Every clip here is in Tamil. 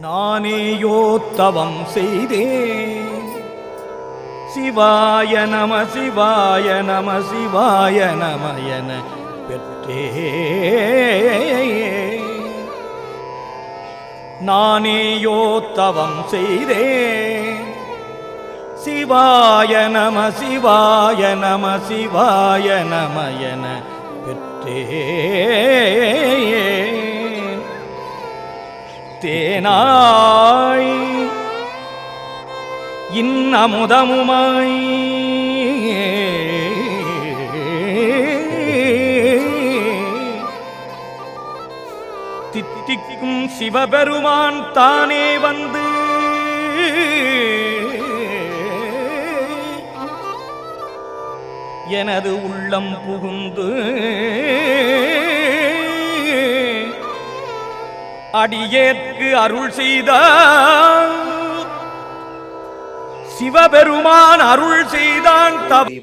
நானேயோ தவம் செய்தேன். சிவாய நம சிவாய நம சிவாய நம என பெற்றே. நானேயோ தவம் செய்தேன். சிவாய நம சிவாய நம சிவாய நம என பெற்றே. தேனாய் இன்னமுதமுமாய் தித்திக்கும் சிவபெருமான் தானே வந்து எனது உள்ளம் புகுந்து அடியேற்கு அருள் செய்தான். சிவபெருமான் அருள் செய்தான்.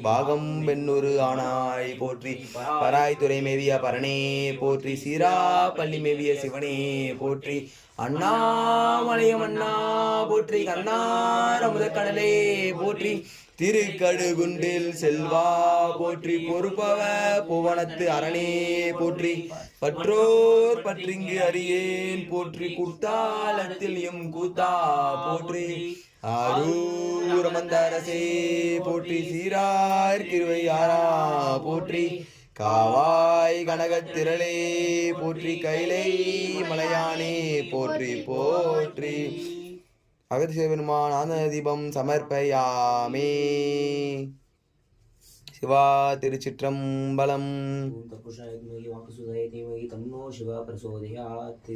பாகம் பெண்ணொரு ஆனாய் போற்றி, பராய் துறை மேவிய பரணே போற்றி, சீரா பள்ளி மேவிய சிவனே போற்றி, அண்ணாமலையம் அண்ணா போற்றி, கண்ணார் அமுதக்கடலே போற்றி, திருக்கடுகுண்டில் செல்வா போற்றி, பொறுப்பவ புவனத்து அரணே போற்றி, பற்றோர் பற்றிங்கு அறியேன் போற்றி, குத்தாலத்தில் எம் கூத்தா போற்றி, ஆரூரமந்தரசே போற்றி, சீரார் கிருவையாரா போற்றி, காவாய் கனகத்திரளே போற்றி, கைலை மலையானே போற்றி போற்றி. அகத்தியபெருமான் ஆனந்த தீபம் சமர்ப்பயாமே. சிவா திருச்சிற்றம்பலம். தன்னோ சிவா பிரசோதயாத்.